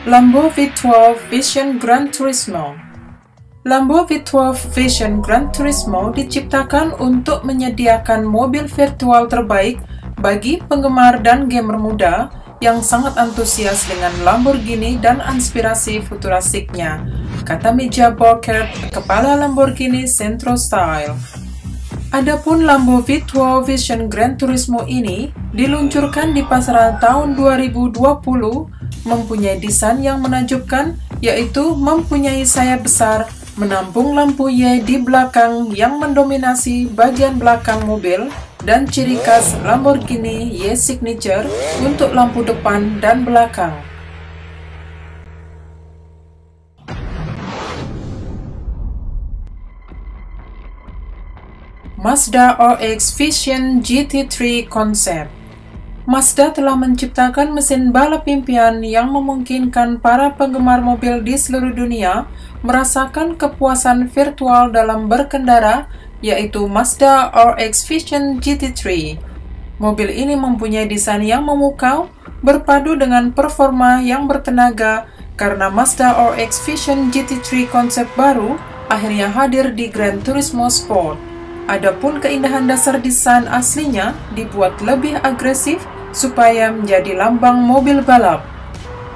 Lambo V12 Vision Gran Turismo. Lambo V12 Vision Gran Turismo diciptakan untuk menyediakan mobil virtual terbaik bagi penggemar dan gamer muda yang sangat antusias dengan Lamborghini dan inspirasi futurasiknya, kata Mirja Burkert, kepala Lamborghini Centro Style. Adapun Lambo V12 Vision Gran Turismo ini diluncurkan di pasaran tahun 2020, mempunyai desain yang menakjubkan, yaitu mempunyai sayap besar, menampung lampu Y di belakang yang mendominasi bagian belakang mobil, dan ciri khas Lamborghini Y Signature untuk lampu depan dan belakang. Mazda RX Vision GT3 Concept. Mazda telah menciptakan mesin balap impian yang memungkinkan para penggemar mobil di seluruh dunia merasakan kepuasan virtual dalam berkendara, yaitu Mazda RX Vision GT3. Mobil ini mempunyai desain yang memukau, berpadu dengan performa yang bertenaga karena Mazda RX Vision GT3 konsep baru akhirnya hadir di Gran Turismo Sport. Adapun keindahan dasar desain aslinya dibuat lebih agresif supaya menjadi lambang mobil balap.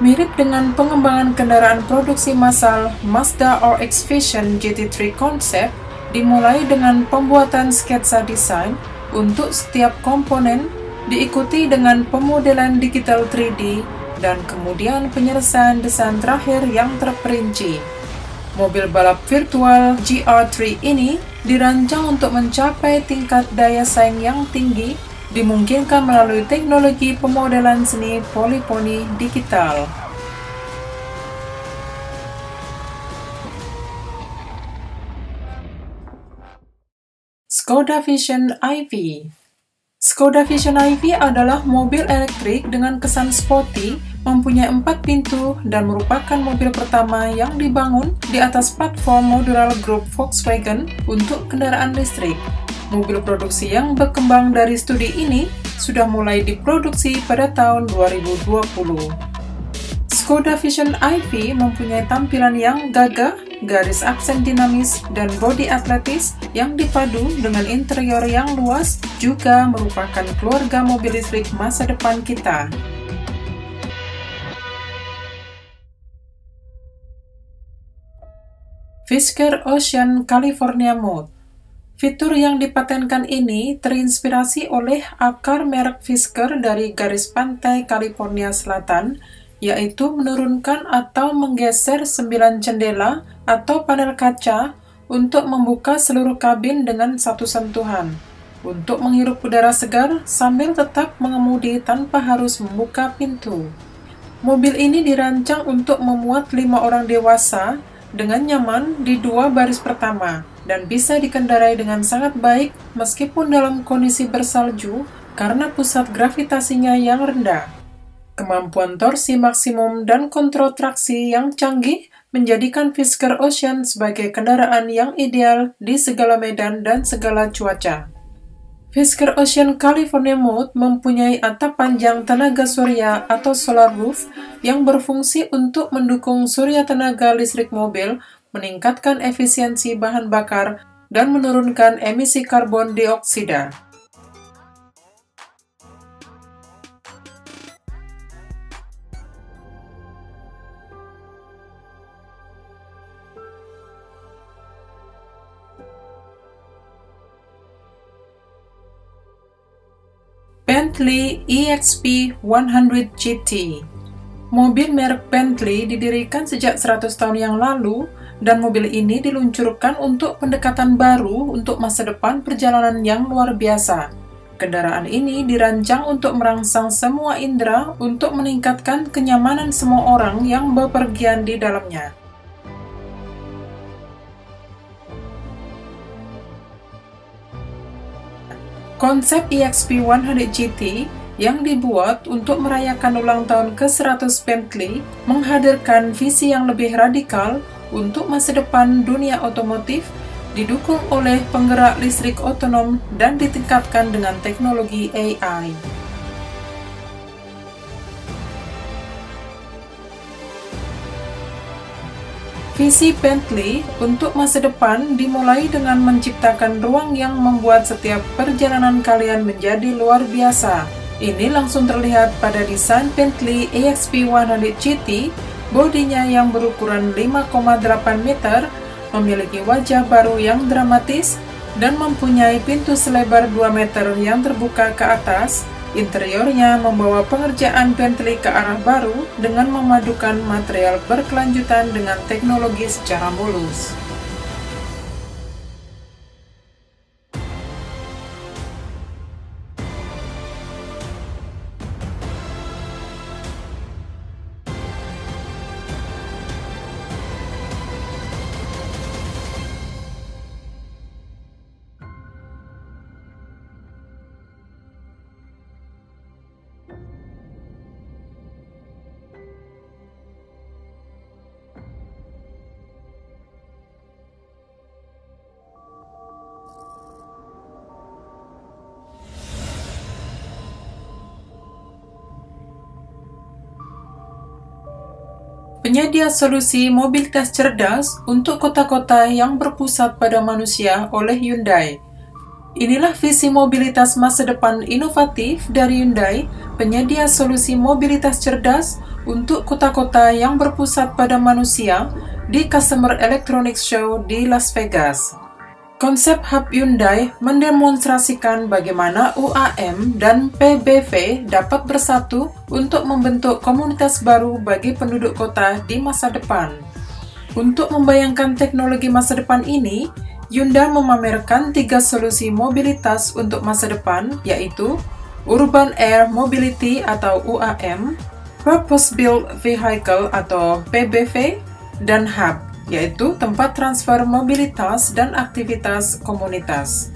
Mirip dengan pengembangan kendaraan produksi massal, Mazda RX Vision GT3 Concept dimulai dengan pembuatan sketsa desain untuk setiap komponen, diikuti dengan pemodelan digital 3D, dan kemudian penyelesaian desain terakhir yang terperinci. Mobil balap virtual GR3 ini dirancang untuk mencapai tingkat daya saing yang tinggi, dimungkinkan melalui teknologi pemodelan seni poliponi digital. Skoda Vision i-V. Skoda Vision i-V adalah mobil elektrik dengan kesan sporty, mempunyai 4 pintu, dan merupakan mobil pertama yang dibangun di atas platform modular grup Volkswagen untuk kendaraan listrik. Mobil produksi yang berkembang dari studi ini sudah mulai diproduksi pada tahun 2020. Skoda Vision i-V mempunyai tampilan yang gagah, garis aksen dinamis, dan bodi atletis yang dipadu dengan interior yang luas, juga merupakan keluarga mobil listrik masa depan kita. Fisker Ocean California Mode. Fitur yang dipatenkan ini terinspirasi oleh akar merek Fisker dari garis pantai California Selatan, yaitu menurunkan atau menggeser 9 jendela atau panel kaca untuk membuka seluruh kabin dengan satu sentuhan, untuk menghirup udara segar sambil tetap mengemudi tanpa harus membuka pintu. Mobil ini dirancang untuk memuat 5 orang dewasa dengan nyaman di 2 baris pertama, dan bisa dikendarai dengan sangat baik meskipun dalam kondisi bersalju karena pusat gravitasinya yang rendah. Kemampuan torsi maksimum dan kontrol traksi yang canggih menjadikan Fisker Ocean sebagai kendaraan yang ideal di segala medan dan segala cuaca. Fisker Ocean California Mode mempunyai atap panjang tenaga surya atau solar roof yang berfungsi untuk mendukung surya tenaga listrik mobil, meningkatkan efisiensi bahan bakar, dan menurunkan emisi karbon dioksida. Bentley EXP 100 GT. Mobil merek Bentley didirikan sejak 100 tahun yang lalu, dan mobil ini diluncurkan untuk pendekatan baru untuk masa depan perjalanan yang luar biasa. Kendaraan ini dirancang untuk merangsang semua indera untuk meningkatkan kenyamanan semua orang yang bepergian di dalamnya. Konsep EXP 100 GT yang dibuat untuk merayakan ulang tahun ke-100 Bentley menghadirkan visi yang lebih radikal untuk masa depan dunia otomotif, didukung oleh penggerak listrik otonom dan ditingkatkan dengan teknologi AI. Visi Bentley untuk masa depan dimulai dengan menciptakan ruang yang membuat setiap perjalanan kalian menjadi luar biasa. Ini langsung terlihat pada desain Bentley EXP100 GT. Bodinya yang berukuran 5,8 meter, memiliki wajah baru yang dramatis, dan mempunyai pintu selebar 2 meter yang terbuka ke atas. Interiornya membawa pengerjaan Bentley ke arah baru dengan memadukan material berkelanjutan dengan teknologi secara mulus. Penyedia solusi mobilitas cerdas untuk kota-kota yang berpusat pada manusia oleh Hyundai. Inilah visi mobilitas masa depan inovatif dari Hyundai, penyedia solusi mobilitas cerdas untuk kota-kota yang berpusat pada manusia di Consumer Electronics Show di Las Vegas. Konsep hub Hyundai mendemonstrasikan bagaimana UAM dan PBV dapat bersatu untuk membentuk komunitas baru bagi penduduk kota di masa depan. Untuk membayangkan teknologi masa depan ini, Hyundai memamerkan 3 solusi mobilitas untuk masa depan, yaitu Urban Air Mobility atau UAM, Purpose Built Vehicle atau PBV, dan Hub, yaitu tempat transfer mobilitas dan aktivitas komunitas.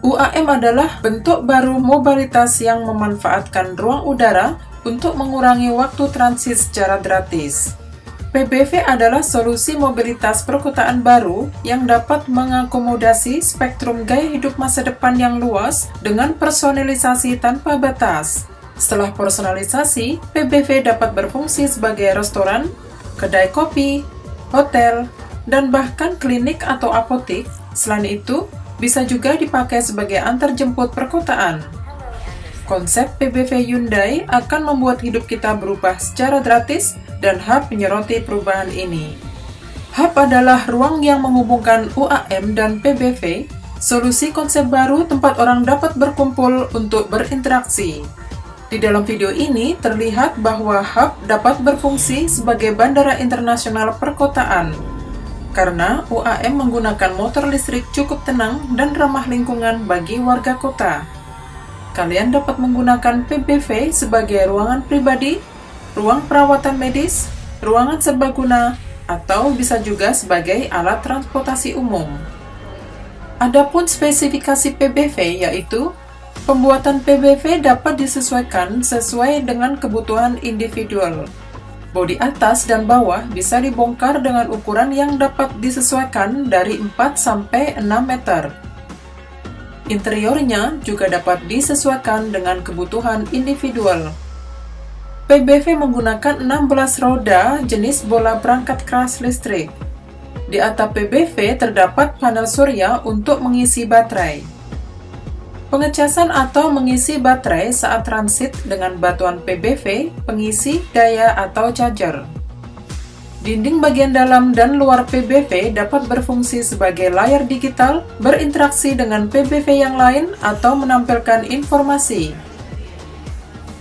UAM adalah bentuk baru mobilitas yang memanfaatkan ruang udara untuk mengurangi waktu transit secara gratis. PBV adalah solusi mobilitas perkotaan baru yang dapat mengakomodasi spektrum gaya hidup masa depan yang luas dengan personalisasi tanpa batas. Setelah personalisasi, PBV dapat berfungsi sebagai restoran, kedai kopi, hotel, dan bahkan klinik atau apotik. Selain itu, bisa juga dipakai sebagai antarjemput perkotaan. Konsep PBV Hyundai akan membuat hidup kita berubah secara gratis, dan Hub menyoroti perubahan ini. Hub adalah ruang yang menghubungkan UAM dan PBV, solusi konsep baru tempat orang dapat berkumpul untuk berinteraksi. Di dalam video ini terlihat bahwa Hub dapat berfungsi sebagai bandara internasional perkotaan. Karena UAM menggunakan motor listrik cukup tenang dan ramah lingkungan bagi warga kota. Kalian dapat menggunakan PBV sebagai ruangan pribadi, ruang perawatan medis, ruangan serbaguna, atau bisa juga sebagai alat transportasi umum. Adapun spesifikasi PBV yaitu pembuatan PBV dapat disesuaikan sesuai dengan kebutuhan individual. Bodi atas dan bawah bisa dibongkar dengan ukuran yang dapat disesuaikan dari 4 sampai 6 meter. Interiornya juga dapat disesuaikan dengan kebutuhan individual. PBV menggunakan 16 roda jenis bola berangkat keras listrik. Di atap PBV terdapat panel surya untuk mengisi baterai. Pengecasan atau mengisi baterai saat transit dengan batuan PBV, pengisi daya atau charger. Dinding bagian dalam dan luar PBV dapat berfungsi sebagai layar digital, berinteraksi dengan PBV yang lain, atau menampilkan informasi.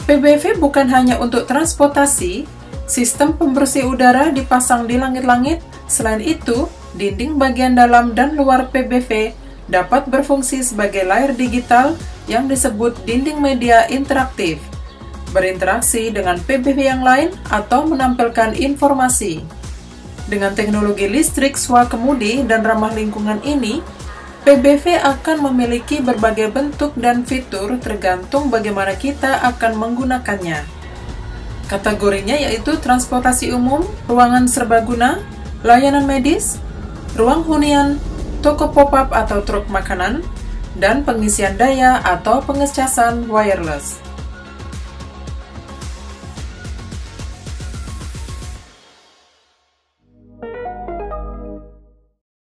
PBV bukan hanya untuk transportasi, sistem pembersih udara dipasang di langit-langit. Selain itu, dinding bagian dalam dan luar PBV dapat berfungsi sebagai layar digital yang disebut dinding media interaktif, berinteraksi dengan PBV yang lain atau menampilkan informasi. Dengan teknologi listrik swakemudi dan ramah lingkungan ini, PBV akan memiliki berbagai bentuk dan fitur tergantung bagaimana kita akan menggunakannya. Kategorinya yaitu transportasi umum, ruangan serbaguna, layanan medis, ruang hunian, toko pop-up atau truk makanan, dan pengisian daya atau pengecasan wireless.